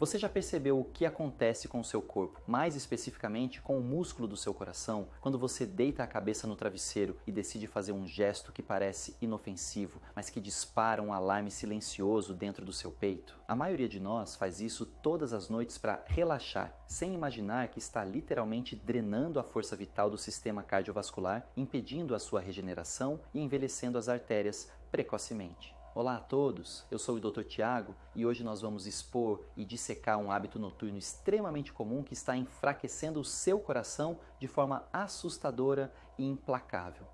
Você já percebeu o que acontece com o seu corpo, mais especificamente com o músculo do seu coração, quando você deita a cabeça no travesseiro e decide fazer um gesto que parece inofensivo, mas que dispara um alarme silencioso dentro do seu peito? A maioria de nós faz isso todas as noites para relaxar, sem imaginar que está literalmente drenando a força vital do sistema cardiovascular, impedindo a sua regeneração e envelhecendo as artérias precocemente. Olá a todos, eu sou o Dr. Tiago e hoje nós vamos expor e dissecar um hábito noturno extremamente comum que está enfraquecendo o seu coração de forma assustadora e implacável.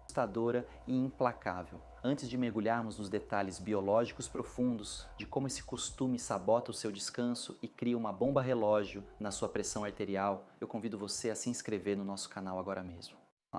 Antes de mergulharmos nos detalhes biológicos profundos de como esse costume sabota o seu descanso e cria uma bomba relógio na sua pressão arterial, eu convido você a se inscrever no nosso canal agora mesmo.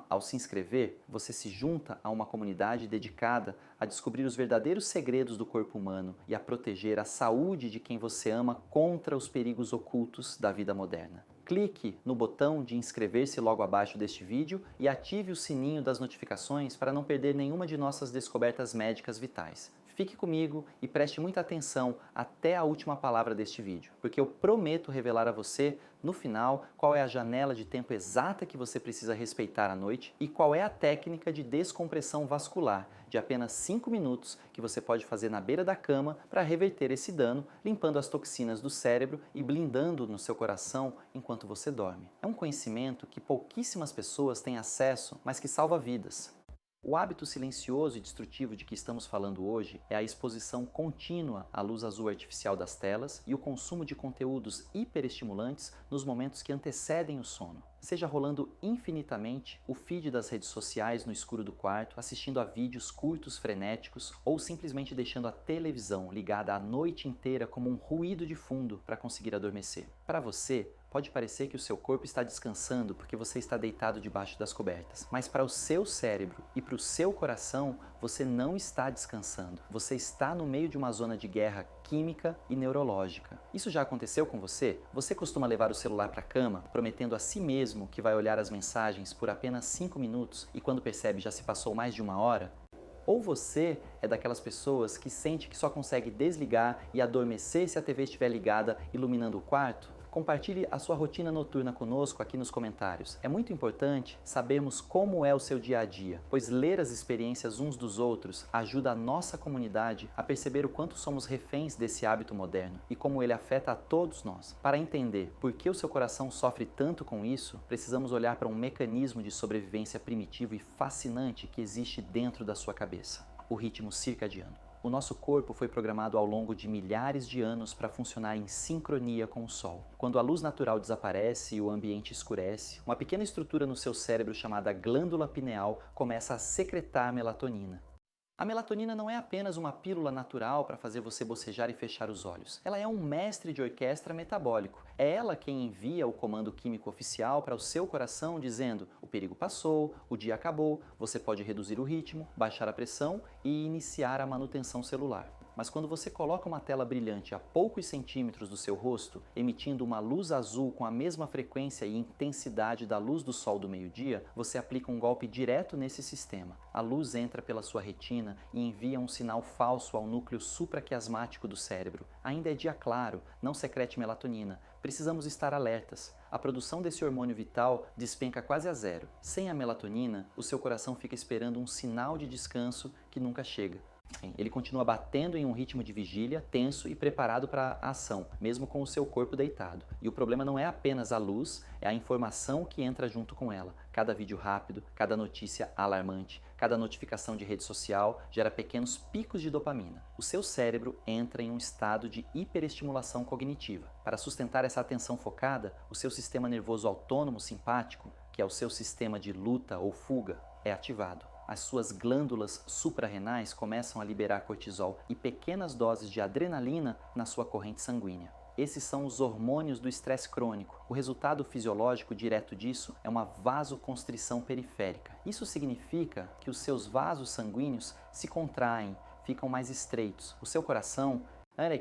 Ao se inscrever, você se junta a uma comunidade dedicada a descobrir os verdadeiros segredos do corpo humano e a proteger a saúde de quem você ama contra os perigos ocultos da vida moderna. Clique no botão de inscrever-se logo abaixo deste vídeo e ative o sininho das notificações para não perder nenhuma de nossas descobertas médicas vitais. Fique comigo e preste muita atenção até a última palavra deste vídeo, porque eu prometo revelar a você, no final, qual é a janela de tempo exata que você precisa respeitar à noite e qual é a técnica de descompressão vascular de apenas 5 minutos que você pode fazer na beira da cama para reverter esse dano, limpando as toxinas do cérebro e blindando no seu coração enquanto você dorme. É um conhecimento que pouquíssimas pessoas têm acesso, mas que salva vidas. O hábito silencioso e destrutivo de que estamos falando hoje é a exposição contínua à luz azul artificial das telas e o consumo de conteúdos hiperestimulantes nos momentos que antecedem o sono. Seja rolando infinitamente o feed das redes sociais no escuro do quarto, assistindo a vídeos curtos frenéticos ou simplesmente deixando a televisão ligada a noite inteira como um ruído de fundo para conseguir adormecer. Para você, pode parecer que o seu corpo está descansando porque você está deitado debaixo das cobertas, mas para o seu cérebro e para o seu coração, você não está descansando. Você está no meio de uma zona de guerra química e neurológica. Isso já aconteceu com você? Você costuma levar o celular para a cama, prometendo a si mesmo que vai olhar as mensagens por apenas 5 minutos e quando percebe já se passou mais de 1 hora? Ou você é daquelas pessoas que sente que só consegue desligar e adormecer se a TV estiver ligada, iluminando o quarto? Compartilhe a sua rotina noturna conosco aqui nos comentários. É muito importante sabermos como é o seu dia a dia, pois ler as experiências uns dos outros ajuda a nossa comunidade a perceber o quanto somos reféns desse hábito moderno e como ele afeta a todos nós. Para entender por que o seu coração sofre tanto com isso, precisamos olhar para um mecanismo de sobrevivência primitivo e fascinante que existe dentro da sua cabeça: o ritmo circadiano. O nosso corpo foi programado ao longo de milhares de anos para funcionar em sincronia com o Sol. Quando a luz natural desaparece e o ambiente escurece, uma pequena estrutura no seu cérebro chamada glândula pineal começa a secretar melatonina. A melatonina não é apenas uma pílula natural para fazer você bocejar e fechar os olhos. Ela é um mestre de orquestra metabólico. É ela quem envia o comando químico oficial para o seu coração dizendo: o perigo passou, o dia acabou, você pode reduzir o ritmo, baixar a pressão e iniciar a manutenção celular. Mas quando você coloca uma tela brilhante a poucos centímetros do seu rosto, emitindo uma luz azul com a mesma frequência e intensidade da luz do sol do meio-dia, você aplica um golpe direto nesse sistema. A luz entra pela sua retina e envia um sinal falso ao núcleo supraquiasmático do cérebro. Ainda é dia claro, não secrete melatonina. Precisamos estar alertas. A produção desse hormônio vital despenca quase a zero. Sem a melatonina, o seu coração fica esperando um sinal de descanso que nunca chega. Ele continua batendo em um ritmo de vigília, tenso e preparado para a ação, mesmo com o seu corpo deitado. E o problema não é apenas a luz, é a informação que entra junto com ela. Cada vídeo rápido, cada notícia alarmante, cada notificação de rede social gera pequenos picos de dopamina. O seu cérebro entra em um estado de hiperestimulação cognitiva. Para sustentar essa atenção focada, o seu sistema nervoso autônomo simpático, que é o seu sistema de luta ou fuga, é ativado. As suas glândulas suprarrenais começam a liberar cortisol e pequenas doses de adrenalina na sua corrente sanguínea. Esses são os hormônios do estresse crônico. O resultado fisiológico direto disso é uma vasoconstrição periférica. Isso significa que os seus vasos sanguíneos se contraem, ficam mais estreitos. O seu coração,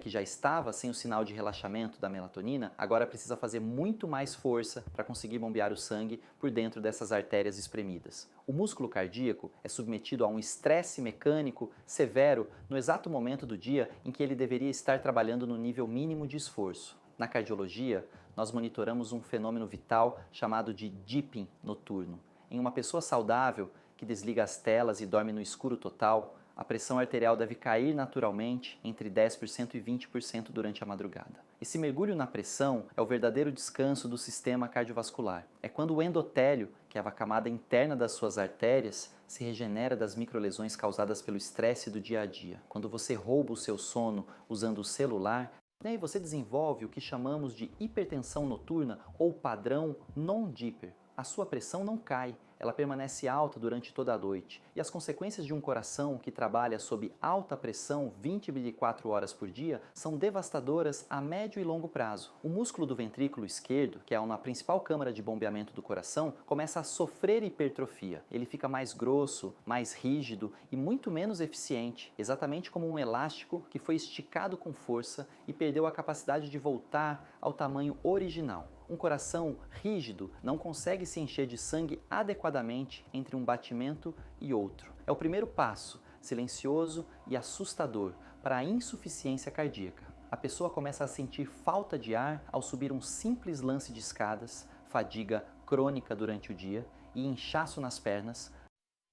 que já estava sem o sinal de relaxamento da melatonina, agora precisa fazer muito mais força para conseguir bombear o sangue por dentro dessas artérias espremidas. O músculo cardíaco é submetido a um estresse mecânico severo no exato momento do dia em que ele deveria estar trabalhando no nível mínimo de esforço. Na cardiologia, nós monitoramos um fenômeno vital chamado de dipping noturno. Em uma pessoa saudável, que desliga as telas e dorme no escuro total, a pressão arterial deve cair naturalmente entre 10% e 20% durante a madrugada. Esse mergulho na pressão é o verdadeiro descanso do sistema cardiovascular. É quando o endotélio, que é a camada interna das suas artérias, se regenera das microlesões causadas pelo estresse do dia a dia. Quando você rouba o seu sono usando o celular, você desenvolve o que chamamos de hipertensão noturna ou padrão non-dipper. A sua pressão não cai, ela permanece alta durante toda a noite. E as consequências de um coração que trabalha sob alta pressão 24 horas por dia são devastadoras a médio e longo prazo. O músculo do ventrículo esquerdo, que é a principal câmara de bombeamento do coração, começa a sofrer hipertrofia. Ele fica mais grosso, mais rígido e muito menos eficiente, exatamente como um elástico que foi esticado com força e perdeu a capacidade de voltar ao tamanho original. Um coração rígido não consegue se encher de sangue adequadamente entre um batimento e outro. É o primeiro passo, silencioso e assustador, para a insuficiência cardíaca. A pessoa começa a sentir falta de ar ao subir um simples lance de escadas, fadiga crônica durante o dia e inchaço nas pernas,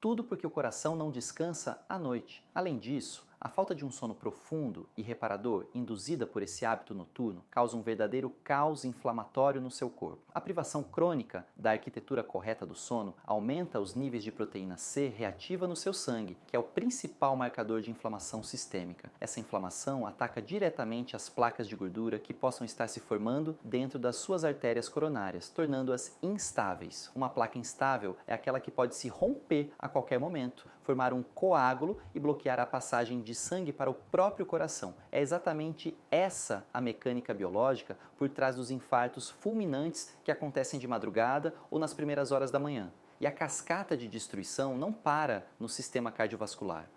tudo porque o coração não descansa à noite. Além disso, a falta de um sono profundo e reparador induzida por esse hábito noturno causa um verdadeiro caos inflamatório no seu corpo. A privação crônica da arquitetura correta do sono aumenta os níveis de proteína C reativa no seu sangue, que é o principal marcador de inflamação sistêmica. Essa inflamação ataca diretamente as placas de gordura que possam estar se formando dentro das suas artérias coronárias, tornando-as instáveis. Uma placa instável é aquela que pode se romper a qualquer momento, formar um coágulo e bloquear a passagem de sangue para o próprio coração. É exatamente essa a mecânica biológica por trás dos infartos fulminantes que acontecem de madrugada ou nas primeiras horas da manhã. E a cascata de destruição não para no sistema cardiovascular.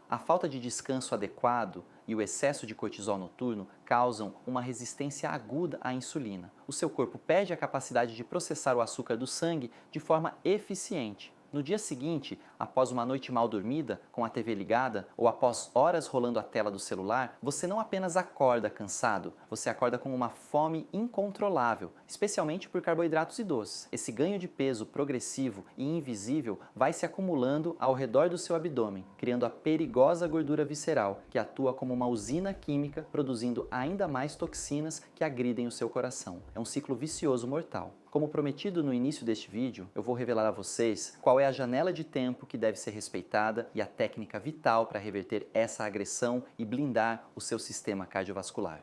A falta de descanso adequado e o excesso de cortisol noturno causam uma resistência aguda à insulina. O seu corpo perde a capacidade de processar o açúcar do sangue de forma eficiente. No dia seguinte, após uma noite mal dormida, com a TV ligada, ou após horas rolando a tela do celular, você não apenas acorda cansado, você acorda com uma fome incontrolável, especialmente por carboidratos e doces. Esse ganho de peso progressivo e invisível vai se acumulando ao redor do seu abdômen, criando a perigosa gordura visceral, que atua como uma usina química, produzindo ainda mais toxinas que agridem o seu coração. É um ciclo vicioso mortal. Como prometido no início deste vídeo, eu vou revelar a vocês qual é a janela de tempo que deve ser respeitada e a técnica vital para reverter essa agressão e blindar o seu sistema cardiovascular.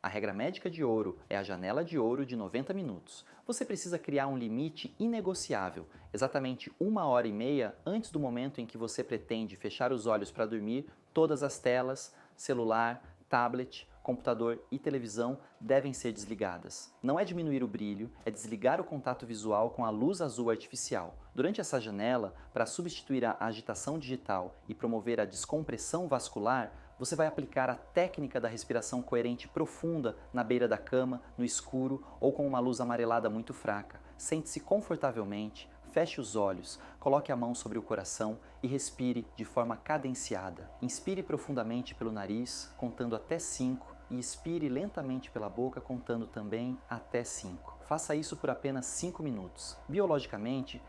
A regra médica de ouro é a janela de ouro de 90 minutos. Você precisa criar um limite inegociável, exatamente 1h30 antes do momento em que você pretende fechar os olhos para dormir. Todas as telas, celular, tablet, computador e televisão devem ser desligadas. Não é diminuir o brilho, é desligar o contato visual com a luz azul artificial. Durante essa janela, para substituir a agitação digital e promover a descompressão vascular, você vai aplicar a técnica da respiração coerente profunda na beira da cama, no escuro ou com uma luz amarelada muito fraca. Sente-se confortavelmente, feche os olhos, coloque a mão sobre o coração e respire de forma cadenciada. Inspire profundamente pelo nariz, contando até 5, e expire lentamente pela boca, contando também até 5. Faça isso por apenas 5 minutos. Biologicamente,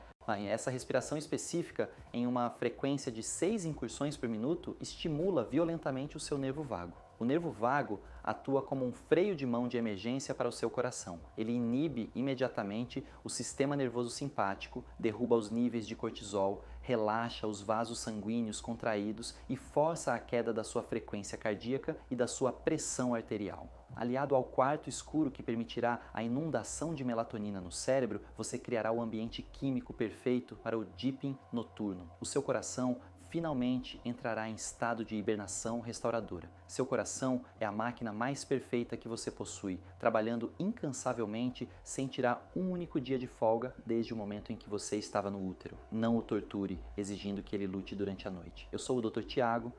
essa respiração específica em uma frequência de 6 incursões por minuto estimula violentamente o seu nervo vago. O nervo vago atua como um freio de mão de emergência para o seu coração. Ele inibe imediatamente o sistema nervoso simpático, derruba os níveis de cortisol, relaxa os vasos sanguíneos contraídos e força a queda da sua frequência cardíaca e da sua pressão arterial. Aliado ao quarto escuro que permitirá a inundação de melatonina no cérebro, você criará o ambiente químico perfeito para o dipping noturno. O seu coração finalmente entrará em estado de hibernação restauradora. Seu coração é a máquina mais perfeita que você possui, trabalhando incansavelmente sem tirar um único dia de folga desde o momento em que você estava no útero. Não o torture, exigindo que ele lute durante a noite. Eu sou o Dr. Tiago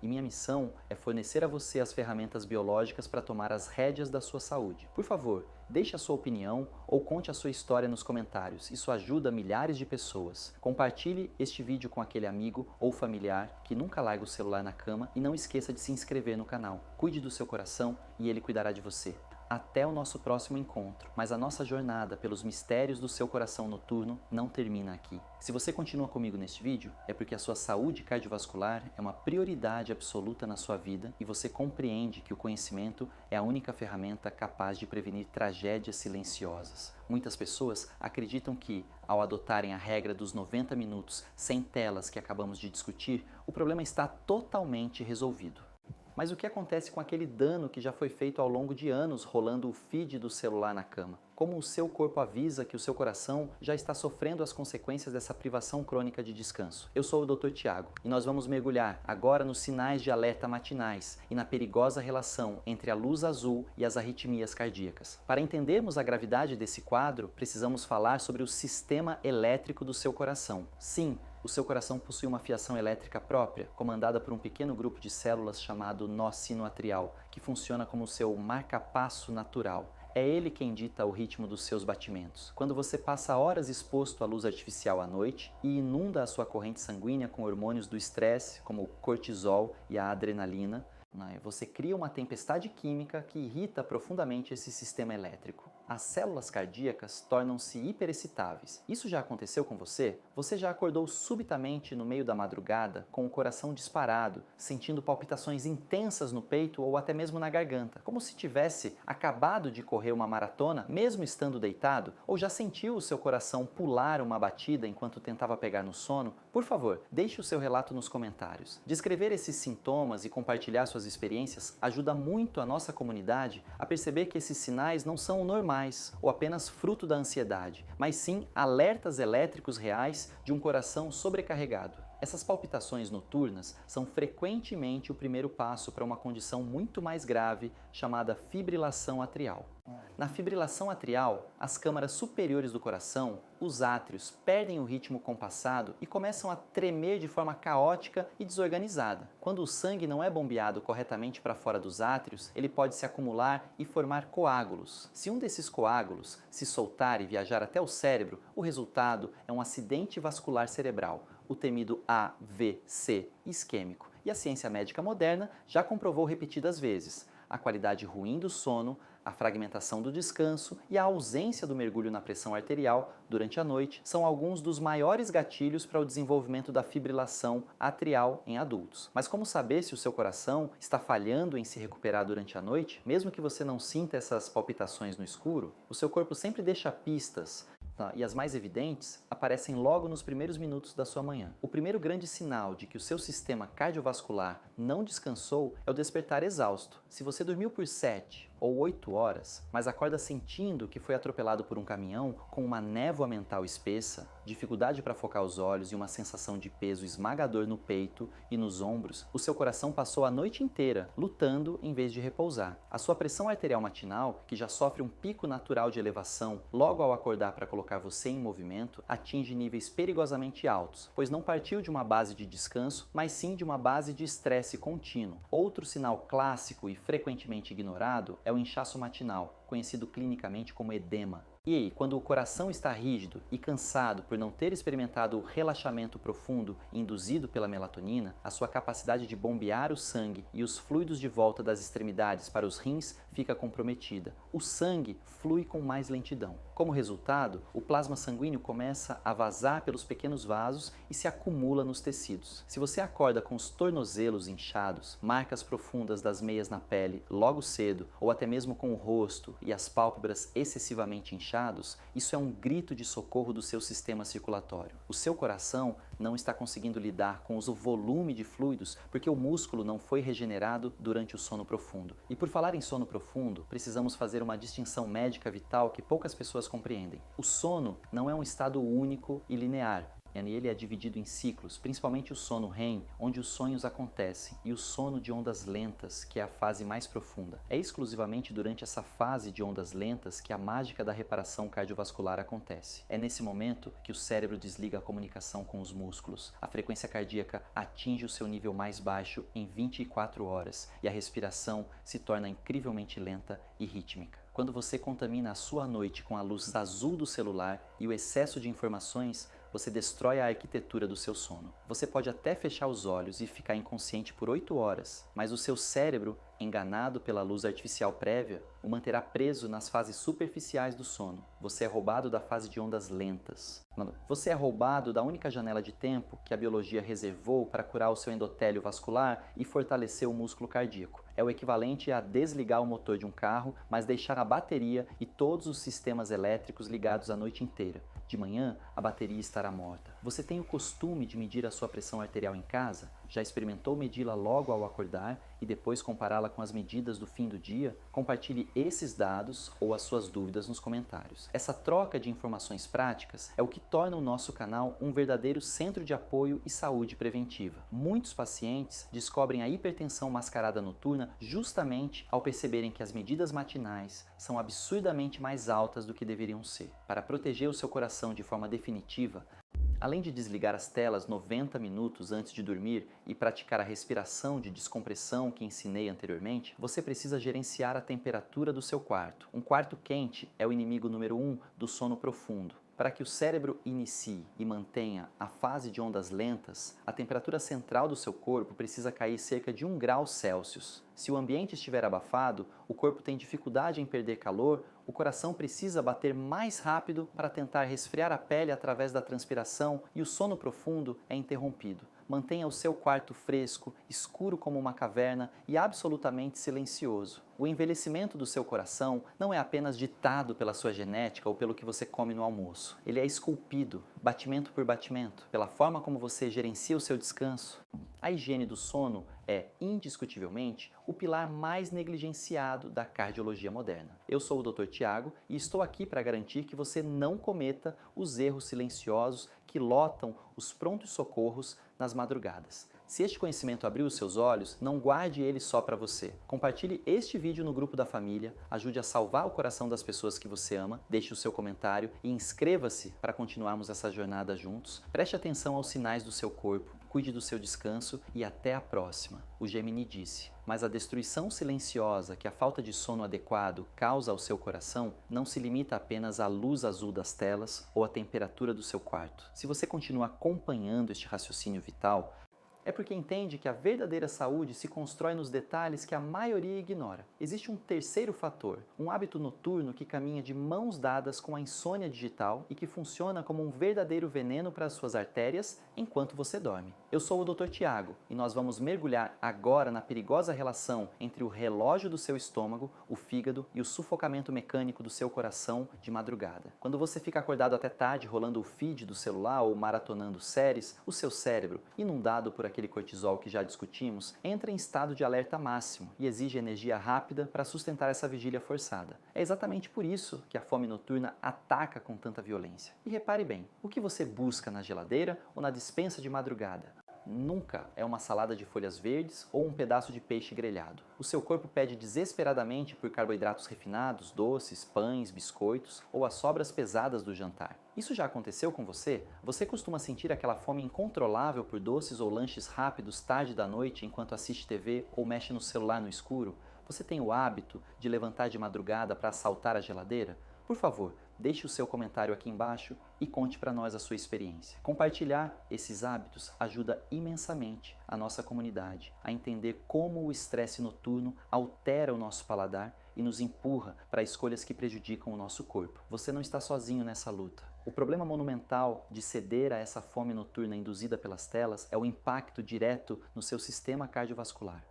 e minha missão é fornecer a você as ferramentas biológicas para tomar as rédeas da sua saúde. Por favor, deixe a sua opinião ou conte a sua história nos comentários. Isso ajuda milhares de pessoas. Compartilhe este vídeo com aquele amigo ou familiar que nunca larga o celular na cama e não esqueça de se inscrever no canal. Cuide do seu coração e ele cuidará de você. Até o nosso próximo encontro, mas a nossa jornada pelos mistérios do seu coração noturno não termina aqui. Se você continua comigo neste vídeo, é porque a sua saúde cardiovascular é uma prioridade absoluta na sua vida e você compreende que o conhecimento é a única ferramenta capaz de prevenir tragédias silenciosas. Muitas pessoas acreditam que, ao adotarem a regra dos 90 minutos sem telas que acabamos de discutir, o problema está totalmente resolvido. Mas o que acontece com aquele dano que já foi feito ao longo de anos rolando o feed do celular na cama? Como o seu corpo avisa que o seu coração já está sofrendo as consequências dessa privação crônica de descanso? Eu sou o Dr. Tiago e nós vamos mergulhar agora nos sinais de alerta matinais e na perigosa relação entre a luz azul e as arritmias cardíacas. Para entendermos a gravidade desse quadro, precisamos falar sobre o sistema elétrico do seu coração. Sim, o seu coração possui uma fiação elétrica própria, comandada por um pequeno grupo de células chamado nó sinoatrial, que funciona como o seu marca-passo natural. É ele quem dita o ritmo dos seus batimentos. Quando você passa horas exposto à luz artificial à noite e inunda a sua corrente sanguínea com hormônios do estresse, como o cortisol e a adrenalina, você cria uma tempestade química que irrita profundamente esse sistema elétrico. As células cardíacas tornam-se hiperexcitáveis. Isso já aconteceu com você? Você já acordou subitamente no meio da madrugada com o coração disparado, sentindo palpitações intensas no peito ou até mesmo na garganta, como se tivesse acabado de correr uma maratona, mesmo estando deitado? Ou já sentiu o seu coração pular uma batida enquanto tentava pegar no sono? Por favor, deixe o seu relato nos comentários. Descrever esses sintomas e compartilhar suas experiências ajuda muito a nossa comunidade a perceber que esses sinais não são normais ou apenas fruto da ansiedade, mas sim alertas elétricos reais de um coração sobrecarregado. Essas palpitações noturnas são frequentemente o primeiro passo para uma condição muito mais grave chamada fibrilação atrial. Na fibrilação atrial, as câmaras superiores do coração, os átrios, perdem o ritmo compassado e começam a tremer de forma caótica e desorganizada. Quando o sangue não é bombeado corretamente para fora dos átrios, ele pode se acumular e formar coágulos. Se um desses coágulos se soltar e viajar até o cérebro, o resultado é um acidente vascular cerebral, o temido AVC isquêmico. E a ciência médica moderna já comprovou repetidas vezes a qualidade ruim do sono, a fragmentação do descanso e a ausência do mergulho na pressão arterial durante a noite são alguns dos maiores gatilhos para o desenvolvimento da fibrilação atrial em adultos. Mas como saber se o seu coração está falhando em se recuperar durante a noite, mesmo que você não sinta essas palpitações no escuro? O seu corpo sempre deixa pistas, e as mais evidentes aparecem logo nos primeiros minutos da sua manhã. O primeiro grande sinal de que o seu sistema cardiovascular não descansou é o despertar exausto. Se você dormiu por 7 ou 8 horas, mas acorda sentindo que foi atropelado por um caminhão com uma névoa mental espessa, dificuldade para focar os olhos e uma sensação de peso esmagador no peito e nos ombros, o seu coração passou a noite inteira lutando em vez de repousar. A sua pressão arterial matinal, que já sofre um pico natural de elevação logo ao acordar para colocar você em movimento, atinge níveis perigosamente altos, pois não partiu de uma base de descanso, mas sim de uma base de estresse contínuo. Outro sinal clássico e frequentemente ignorado é o inchaço matinal, conhecido clinicamente como edema. E aí, quando o coração está rígido e cansado por não ter experimentado o relaxamento profundo induzido pela melatonina, a sua capacidade de bombear o sangue e os fluidos de volta das extremidades para os rins fica comprometida. O sangue flui com mais lentidão. Como resultado, o plasma sanguíneo começa a vazar pelos pequenos vasos e se acumula nos tecidos. Se você acorda com os tornozelos inchados, marcas profundas das meias na pele logo cedo, ou até mesmo com o rosto e as pálpebras excessivamente inchados, isso é um grito de socorro do seu sistema circulatório. O seu coração não está conseguindo lidar com o volume de fluidos porque o músculo não foi regenerado durante o sono profundo. E por falar em sono profundo, precisamos fazer uma distinção médica vital que poucas pessoas compreendem. O sono não é um estado único e linear. Ele é dividido em ciclos, principalmente o sono REM, onde os sonhos acontecem, e o sono de ondas lentas, que é a fase mais profunda. É exclusivamente durante essa fase de ondas lentas que a mágica da reparação cardiovascular acontece. É nesse momento que o cérebro desliga a comunicação com os músculos. A frequência cardíaca atinge o seu nível mais baixo em 24 horas e a respiração se torna incrivelmente lenta e rítmica. Quando você contamina a sua noite com a luz azul do celular e o excesso de informações, você destrói a arquitetura do seu sono. Você pode até fechar os olhos e ficar inconsciente por 8 horas, mas o seu cérebro enganado pela luz artificial prévia, o manterá preso nas fases superficiais do sono. Você é roubado da fase de ondas lentas. Você é roubado da única janela de tempo que a biologia reservou para curar o seu endotélio vascular e fortalecer o músculo cardíaco. É o equivalente a desligar o motor de um carro, mas deixar a bateria e todos os sistemas elétricos ligados a noite inteira. De manhã, a bateria estará morta. Você tem o costume de medir a sua pressão arterial em casa? Já experimentou medi-la logo ao acordar e depois compará-la com as medidas do fim do dia? Compartilhe esses dados ou as suas dúvidas nos comentários. Essa troca de informações práticas é o que torna o nosso canal um verdadeiro centro de apoio e saúde preventiva. Muitos pacientes descobrem a hipertensão mascarada noturna justamente ao perceberem que as medidas matinais são absurdamente mais altas do que deveriam ser. Para proteger o seu coração de forma definitiva, além de desligar as telas 90 minutos antes de dormir e praticar a respiração de descompressão que ensinei anteriormente, você precisa gerenciar a temperatura do seu quarto. Um quarto quente é o inimigo número 1 do sono profundo. Para que o cérebro inicie e mantenha a fase de ondas lentas, a temperatura central do seu corpo precisa cair cerca de 1 grau Celsius. Se o ambiente estiver abafado, o corpo tem dificuldade em perder calor, o coração precisa bater mais rápido para tentar resfriar a pele através da transpiração e o sono profundo é interrompido. Mantenha o seu quarto fresco, escuro como uma caverna e absolutamente silencioso. O envelhecimento do seu coração não é apenas ditado pela sua genética ou pelo que você come no almoço. Ele é esculpido, batimento por batimento, pela forma como você gerencia o seu descanso. A higiene do sono é, indiscutivelmente, o pilar mais negligenciado da cardiologia moderna. Eu sou o Dr. Tiago e estou aqui para garantir que você não cometa os erros silenciosos que lotam os prontos socorros nas madrugadas. Se este conhecimento abriu os seus olhos, não guarde ele só para você. Compartilhe este vídeo no grupo da família, ajude a salvar o coração das pessoas que você ama, deixe o seu comentário e inscreva-se para continuarmos essa jornada juntos. Preste atenção aos sinais do seu corpo, cuide do seu descanso e até a próxima. O Gemini disse: mas a destruição silenciosa que a falta de sono adequado causa ao seu coração não se limita apenas à luz azul das telas ou à temperatura do seu quarto. Se você continua acompanhando este raciocínio vital, é porque entende que a verdadeira saúde se constrói nos detalhes que a maioria ignora. Existe um terceiro fator, um hábito noturno que caminha de mãos dadas com a insônia digital e que funciona como um verdadeiro veneno para as suas artérias enquanto você dorme. Eu sou o Dr. Tiago e nós vamos mergulhar agora na perigosa relação entre o relógio do seu estômago, o fígado e o sufocamento mecânico do seu coração de madrugada. Quando você fica acordado até tarde rolando o feed do celular ou maratonando séries, o seu cérebro, inundado por aquele cortisol que já discutimos, entra em estado de alerta máximo e exige energia rápida para sustentar essa vigília forçada. É exatamente por isso que a fome noturna ataca com tanta violência. E repare bem, o que você busca na geladeira ou na despensa de madrugada? Nunca é uma salada de folhas verdes ou um pedaço de peixe grelhado. O seu corpo pede desesperadamente por carboidratos refinados, doces, pães, biscoitos ou as sobras pesadas do jantar. Isso já aconteceu com você? Você costuma sentir aquela fome incontrolável por doces ou lanches rápidos tarde da noite enquanto assiste TV ou mexe no celular no escuro? Você tem o hábito de levantar de madrugada para assaltar a geladeira? Por favor, deixe o seu comentário aqui embaixo e conte para nós a sua experiência. Compartilhar esses hábitos ajuda imensamente a nossa comunidade a entender como o estresse noturno altera o nosso paladar e nos empurra para escolhas que prejudicam o nosso corpo. Você não está sozinho nessa luta. O problema monumental de ceder a essa fome noturna induzida pelas telas é o impacto direto no seu sistema cardiovascular.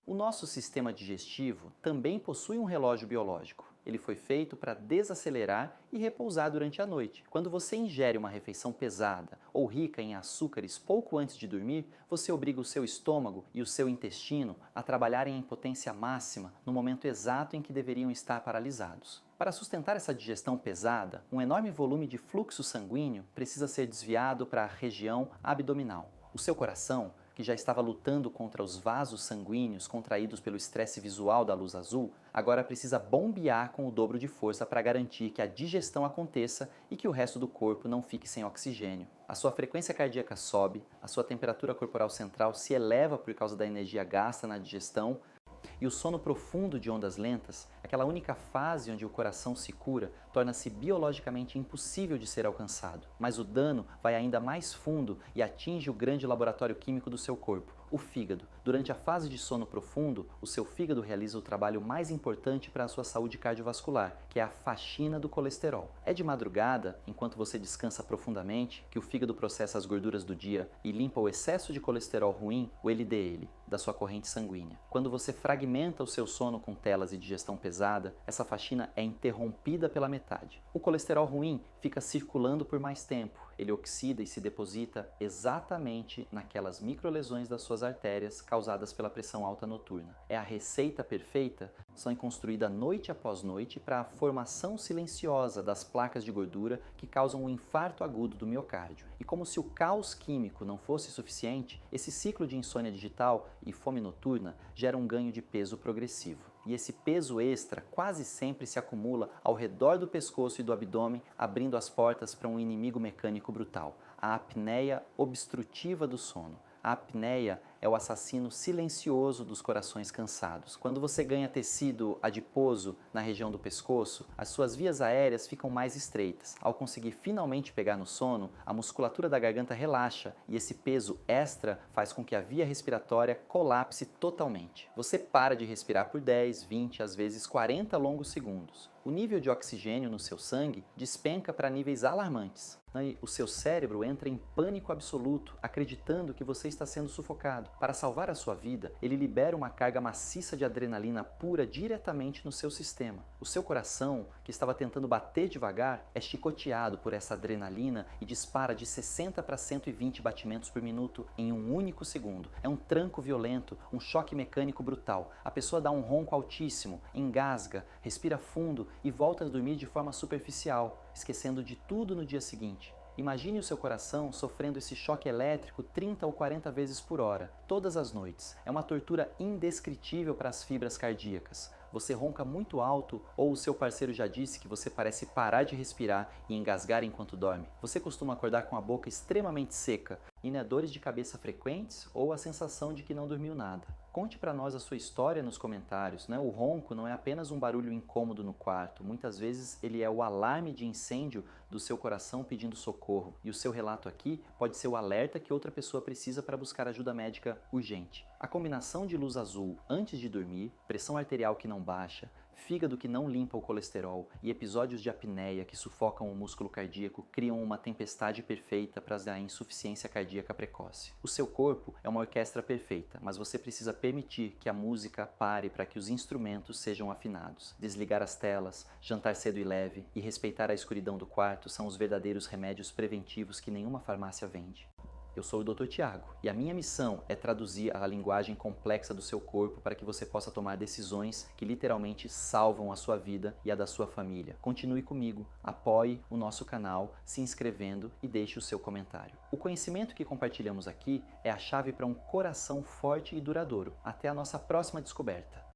O nosso sistema digestivo também possui um relógio biológico. Ele foi feito para desacelerar e repousar durante a noite. Quando você ingere uma refeição pesada ou rica em açúcares pouco antes de dormir, você obriga o seu estômago e o seu intestino a trabalharem em potência máxima no momento exato em que deveriam estar paralisados. Para sustentar essa digestão pesada, um enorme volume de fluxo sanguíneo precisa ser desviado para a região abdominal. O seu coração, que já estava lutando contra os vasos sanguíneos contraídos pelo estresse visual da luz azul, agora precisa bombear com o dobro de força para garantir que a digestão aconteça e que o resto do corpo não fique sem oxigênio. A sua frequência cardíaca sobe, a sua temperatura corporal central se eleva por causa da energia gasta na digestão, e o sono profundo de ondas lentas, aquela única fase onde o coração se cura, torna-se biologicamente impossível de ser alcançado. Mas o dano vai ainda mais fundo e atinge o grande laboratório químico do seu corpo, O fígado. Durante a fase de sono profundo, o seu fígado realiza o trabalho mais importante para a sua saúde cardiovascular, que é a faxina do colesterol. É de madrugada, enquanto você descansa profundamente, que o fígado processa as gorduras do dia e limpa o excesso de colesterol ruim, o LDL, da sua corrente sanguínea. Quando você fragmenta o seu sono com telas e digestão pesada, essa faxina é interrompida pela metade. O colesterol ruim fica circulando por mais tempo. Ele oxida e se deposita exatamente naquelas microlesões das suas artérias causadas pela pressão alta noturna. É a receita perfeita, são construída noite após noite para a formação silenciosa das placas de gordura que causam um infarto agudo do miocárdio. E como se o caos químico não fosse suficiente, esse ciclo de insônia digital e fome noturna gera um ganho de peso progressivo. E esse peso extra quase sempre se acumula ao redor do pescoço e do abdômen, abrindo as portas para um inimigo mecânico brutal, a apneia obstrutiva do sono. A apneia é o assassino silencioso dos corações cansados. Quando você ganha tecido adiposo na região do pescoço, as suas vias aéreas ficam mais estreitas. Ao conseguir finalmente pegar no sono, a musculatura da garganta relaxa e esse peso extra faz com que a via respiratória colapse totalmente. Você para de respirar por 10, 20, às vezes 40 longos segundos. O nível de oxigênio no seu sangue despenca para níveis alarmantes. O seu cérebro entra em pânico absoluto, acreditando que você está sendo sufocado. Para salvar a sua vida, ele libera uma carga maciça de adrenalina pura diretamente no seu sistema. O seu coração, que estava tentando bater devagar, é chicoteado por essa adrenalina e dispara de 60 para 120 batimentos por minuto em um único segundo. É um tranco violento, um choque mecânico brutal. A pessoa dá um ronco altíssimo, engasga, respira fundo e volta a dormir de forma superficial, esquecendo de tudo no dia seguinte. Imagine o seu coração sofrendo esse choque elétrico 30 ou 40 vezes por hora, todas as noites. É uma tortura indescritível para as fibras cardíacas. Você ronca muito alto ou o seu parceiro já disse que você parece parar de respirar e engasgar enquanto dorme. Você costuma acordar com a boca extremamente seca e dores de cabeça frequentes ou a sensação de que não dormiu nada. Conte para nós a sua história nos comentários, né? O ronco não é apenas um barulho incômodo no quarto, muitas vezes ele é o alarme de incêndio do seu coração pedindo socorro. E o seu relato aqui pode ser o alerta que outra pessoa precisa para buscar ajuda médica urgente. A combinação de luz azul antes de dormir, pressão arterial que não baixa, fígado que não limpa o colesterol e episódios de apneia que sufocam o músculo cardíaco criam uma tempestade perfeita para a insuficiência cardíaca precoce. O seu corpo é uma orquestra perfeita, mas você precisa permitir que a música pare para que os instrumentos sejam afinados. Desligar as telas, jantar cedo e leve e respeitar a escuridão do quarto são os verdadeiros remédios preventivos que nenhuma farmácia vende. Eu sou o Dr. Tiago e a minha missão é traduzir a linguagem complexa do seu corpo para que você possa tomar decisões que literalmente salvam a sua vida e a da sua família. Continue comigo, apoie o nosso canal se inscrevendo e deixe o seu comentário. O conhecimento que compartilhamos aqui é a chave para um coração forte e duradouro. Até a nossa próxima descoberta.